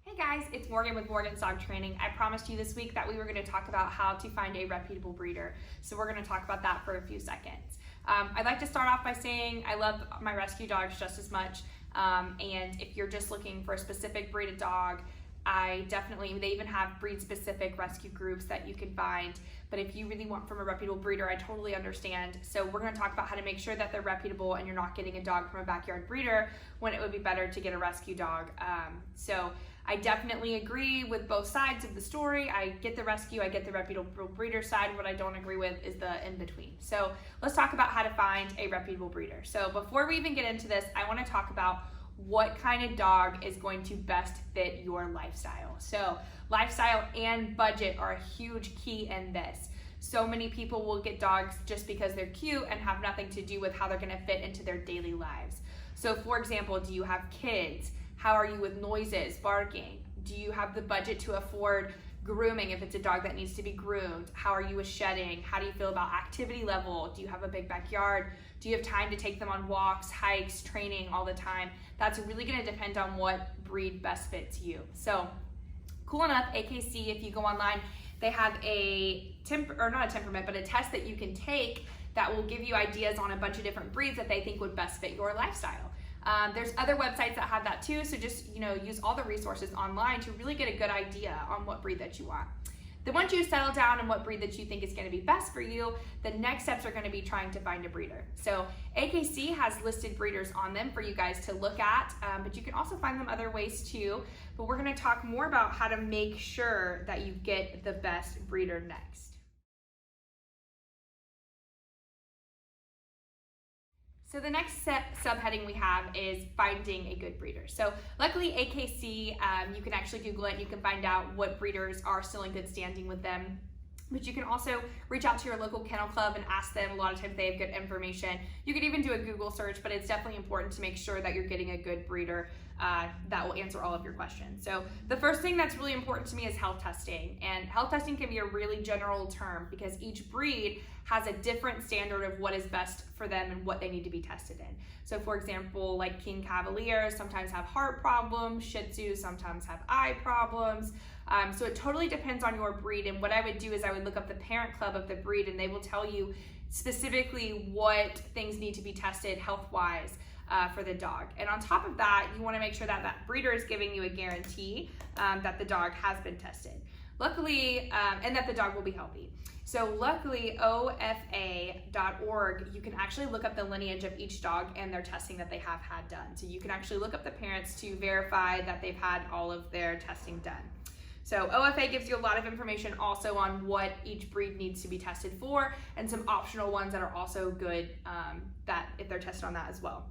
Hey guys, it's Morgan with Morgan's Dog Training. I promised you this week that we were going to talk about how to find a reputable breeder. So we're going to talk about that for a few seconds. I'd like to start off by saying I love my rescue dogs just as much. And if you're just looking for a specific breed of dog, they even have breed specific rescue groups that you can find. But if you really want from a reputable breeder, I totally understand. So we're going to talk about how to make sure that they're reputable and you're not getting a dog from a backyard breeder when it would be better to get a rescue dog. So I definitely agree with both sides of the story. I get the rescue, I get the reputable breeder side. What I don't agree with is the in-between. So let's talk about how to find a reputable breeder. So before we even get into this, I want to talk about what kind of dog is going to best fit your lifestyle. So lifestyle and budget are a huge key in this. So many people will get dogs just because they're cute and have nothing to do with how they're going to fit into their daily lives. So for example, do you have kids? How are you with noises, barking? Do you have the budget to afford grooming if it's a dog that needs to be groomed? How are you with shedding? How do you feel about activity level? Do you have a big backyard? Do you have time to take them on walks, hikes, training all the time? That's really gonna depend on what breed best fits you. So cool enough, AKC, if you go online, they have a test that you can take that will give you ideas on a bunch of different breeds that they think would best fit your lifestyle. There's other websites that have that too, so just use all the resources online to really get a good idea on what breed that you want. Then once you settle down on what breed that you think is going to be best for you, the next steps are going to be trying to find a breeder. So AKC has listed breeders on them for you guys to look at, but you can also find them other ways too. But we're going to talk more about how to make sure that you get the best breeder next. So the next subheading we have is finding a good breeder. So luckily AKC, you can actually Google it and you can find out what breeders are still in good standing with them. But you can also reach out to your local kennel club and ask them. A lot of times they have good information. You could even do a Google search, but it's definitely important to make sure that you're getting a good breeder that will answer all of your questions. So the first thing that's really important to me is health testing. And health testing can be a really general term because each breed has a different standard of what is best for them and what they need to be tested in. So for example, like King Cavaliers sometimes have heart problems, Shih Tzus sometimes have eye problems. So it totally depends on your breed. And what I would do is I would look up the parent club of the breed and they will tell you specifically what things need to be tested health-wise for the dog. And on top of that, you want to make sure that that breeder is giving you a guarantee that the dog has been tested. Luckily, and that the dog will be healthy. So luckily, OFA.org, you can actually look up the lineage of each dog and their testing that they have had done. So you can actually look up the parents to verify that they've had all of their testing done. So OFA gives you a lot of information also on what each breed needs to be tested for and some optional ones that are also good that if they're tested on that as well.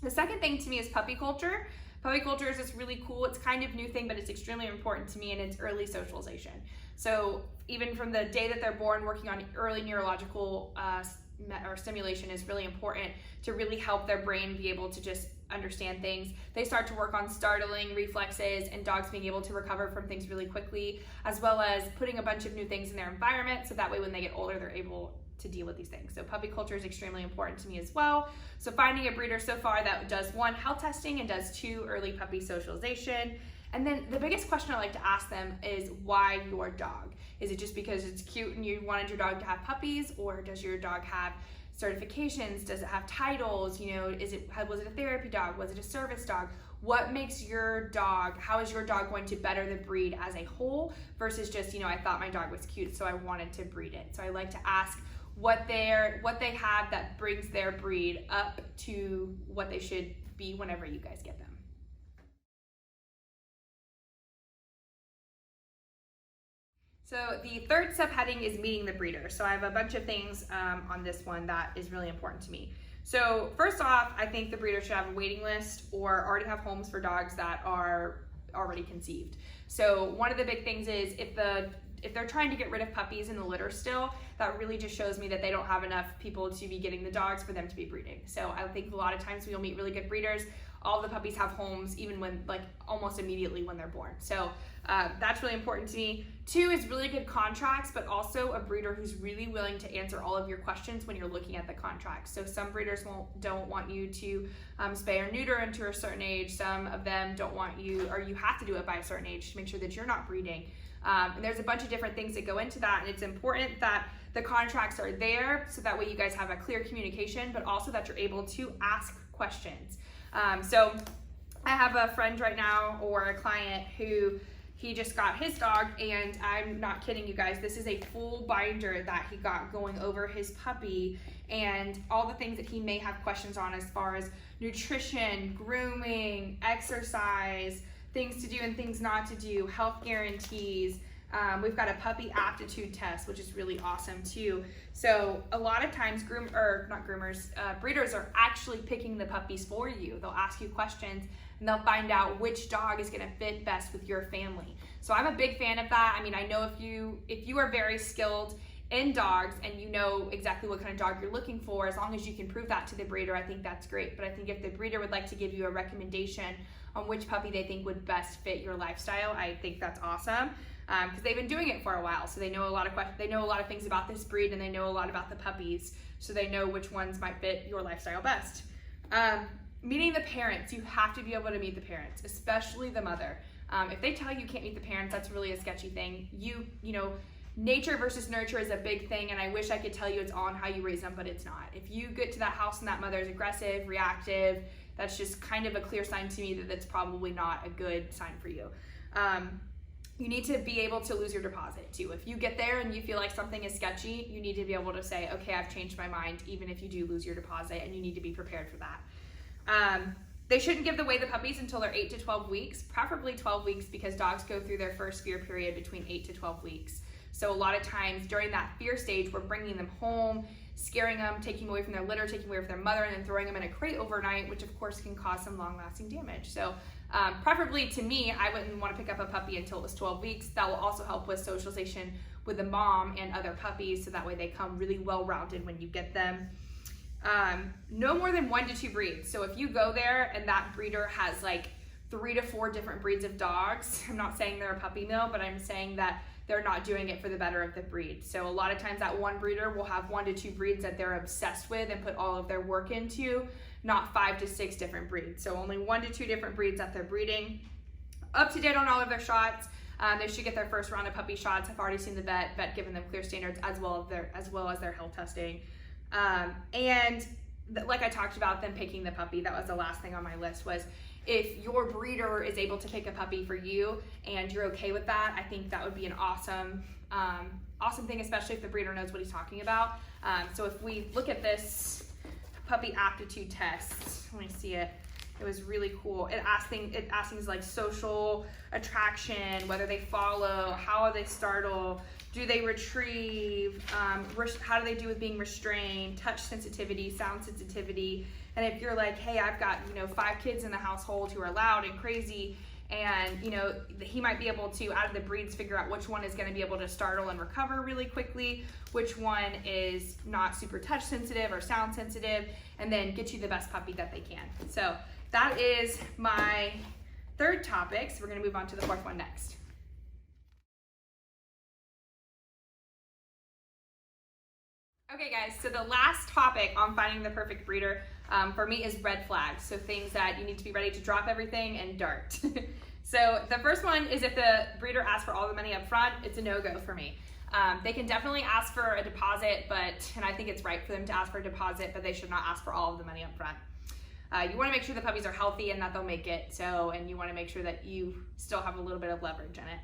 The second thing to me is puppy culture. Puppy culture is just really cool. It's kind of new thing, but it's extremely important to me and it's early socialization. So even from the day that they're born, working on early neurological or stimulation is really important to really help their brain be able to just understand things. They start to work on startling reflexes and dogs being able to recover from things really quickly, as well as putting a bunch of new things in their environment so that way when they get older, they're able to deal with these things. So puppy culture is extremely important to me as well. So finding a breeder so far that does 1, health testing and does 2, early puppy socialization. And then the biggest question I like to ask them is why your dog? Is it just because it's cute and you wanted your dog to have puppies, or does your dog have certifications? Does it have titles? Was it a therapy dog? Was it a service dog? What makes your dog, how is your dog going to better the breed as a whole versus just, I thought my dog was cute, so I wanted to breed it. So I like to ask what they have that brings their breed up to what they should be whenever you guys get them. So the third subheading is meeting the breeder. So I have a bunch of things on this one that is really important to me. So first off, I think the breeder should have a waiting list or already have homes for dogs that are already conceived. So one of the big things is if the if they're trying to get rid of puppies in the litter still, that really just shows me that they don't have enough people to be getting the dogs for them to be breeding. So I think a lot of times we'll meet really good breeders. All the puppies have homes, even when, like, almost immediately when they're born. So that's really important to me. 2 is really good contracts, but also a breeder who's really willing to answer all of your questions when you're looking at the contracts. So some breeders don't want you to spay or neuter into a certain age. Some of them don't want you, or you have to do it by a certain age to make sure that you're not breeding. And there's a bunch of different things that go into that, and it's important that the contracts are there so that way you guys have a clear communication, but also that you're able to ask questions. So I have a friend right now, or a client, who he just got his dog, and I'm not kidding you guys, this is a full binder that he got going over his puppy and all the things that he may have questions on as far as nutrition, grooming, exercise, things to do and things not to do, health guarantees. We've got a puppy aptitude test, which is really awesome too. So a lot of times breeders are actually picking the puppies for you. They'll ask you questions and they'll find out which dog is gonna fit best with your family. So I'm a big fan of that. I mean, I know if you are very skilled in dogs and you know exactly what kind of dog you're looking for, as long as you can prove that to the breeder, I think that's great. But I think if the breeder would like to give you a recommendation on which puppy they think would best fit your lifestyle, I think that's awesome. Because they've been doing it for a while, so they know a lot of things about this breed, and they know a lot about the puppies, so they know which ones might fit your lifestyle best. Meeting the parents, you have to be able to meet the parents, especially the mother. If they tell you can't meet the parents, that's really a sketchy thing. You know, nature versus nurture is a big thing, and I wish I could tell you it's on how you raise them, but it's not. If you get to that house and that mother is aggressive, reactive, that's just kind of a clear sign to me that that's probably not a good sign for you. You need to be able to lose your deposit too. If you get there and you feel like something is sketchy, you need to be able to say, okay, I've changed my mind, even if you do lose your deposit, and you need to be prepared for that. They shouldn't give away the puppies until they're 8 to 12 weeks, preferably 12 weeks, because dogs go through their first fear period between 8 to 12 weeks. So a lot of times during that fear stage, we're bringing them home, scaring them, taking away from their litter, taking away from their mother, and then throwing them in a crate overnight, which of course can cause some long-lasting damage. So preferably to me, I wouldn't want to pick up a puppy until it was 12 weeks. That will also help with socialization with the mom and other puppies, so that way they come really well-rounded when you get them. No more than 1 to 2 breeds. So if you go there and that breeder has like 3 to 4 different breeds of dogs, I'm not saying they're a puppy mill, but I'm saying that they're not doing it for the better of the breed. So a lot of times that one breeder will have 1 to 2 breeds that they're obsessed with and put all of their work into, not 5 to 6 different breeds. So only 1 to 2 different breeds that they're breeding. Up to date on all of their shots. They should get their first round of puppy shots. I've already seen the vet giving them clear standards as well as their health testing. Like I talked about, them picking the puppy, that was the last thing on my list, was if your breeder is able to pick a puppy for you and you're okay with that, I think that would be an awesome thing, especially if the breeder knows what he's talking about. So if we look at this puppy aptitude test, let me see it. It was really cool. It asked things like social attraction, whether they follow, how are they startle, do they retrieve, how do they do with being restrained, touch sensitivity, sound sensitivity. And if you're like, hey, I've got 5 kids in the household who are loud and crazy, and he might be able to, out of the breeds, figure out which one is going to be able to startle and recover really quickly, which one is not super touch sensitive or sound sensitive, and then get you the best puppy that they can. So that is my 3rd topic. So we're going to move on to the 4th one next. Okay guys, so the last topic on finding the perfect breeder for me is red flags. So things that you need to be ready to drop everything and dart. So the first one is if the breeder asks for all the money up front, it's a no-go for me. They can definitely ask for a deposit, and I think it's right for them to ask for a deposit, but they should not ask for all of the money up front. You want to make sure the puppies are healthy and that they'll make it, and you want to make sure that you still have a little bit of leverage in it.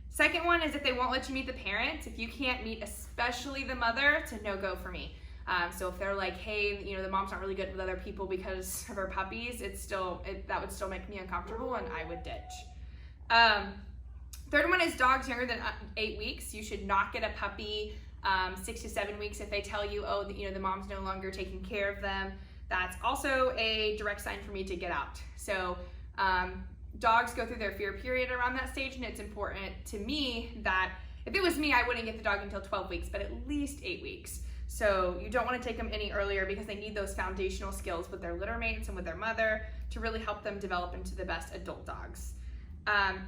Second one is if they won't let you meet the parents. If you can't meet especially the mother, it's a no-go for me. So if they're like, hey, the mom's not really good with other people because of her puppies, that would still make me uncomfortable and I would ditch. Third one is dogs younger than 8 weeks. You should not get a puppy 6 to 7 weeks if they tell you, oh, the mom's no longer taking care of them. That's also a direct sign for me to get out. So dogs go through their fear period around that stage, and it's important to me that If it was me, I wouldn't get the dog until 12 weeks, but at least 8 weeks. So you don't want to take them any earlier because they need those foundational skills with their litter mates and with their mother to really help them develop into the best adult dogs.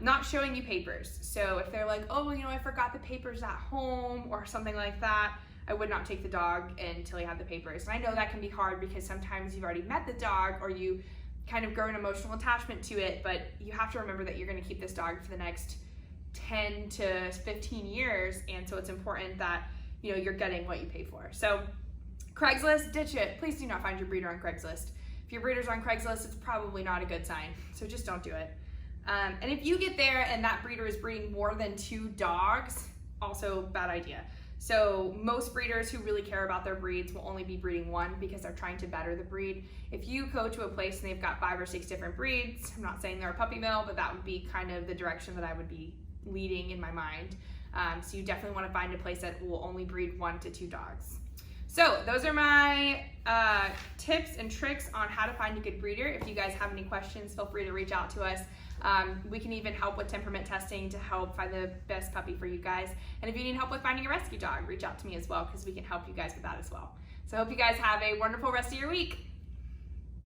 Not showing you papers. So if they're like, oh, I forgot the papers at home or something like that, I would not take the dog until you have the papers. And I know that can be hard because sometimes you've already met the dog or you kind of grow an emotional attachment to it, but you have to remember that you're going to keep this dog for the next 10 to 15 years. And so it's important that you're getting what you pay for. So Craigslist, ditch it. Please do not find your breeder on Craigslist. If your breeder's on Craigslist, it's probably not a good sign. So just don't do it. And if you get there and that breeder is breeding more than 2 dogs, also bad idea. So most breeders who really care about their breeds will only be breeding 1 because they're trying to better the breed. If you go to a place and they've got 5 or 6 different breeds, I'm not saying they're a puppy mill, but that would be kind of the direction that I would be leading in my mind. So you definitely want to find a place that will only breed 1 to 2 dogs. So those are my tips and tricks on how to find a good breeder. If you guys have any questions, feel free to reach out to us. We can even help with temperament testing to help find the best puppy for you guys. And if you need help with finding a rescue dog, reach out to me as well because we can help you guys with that as well. So I hope you guys have a wonderful rest of your week.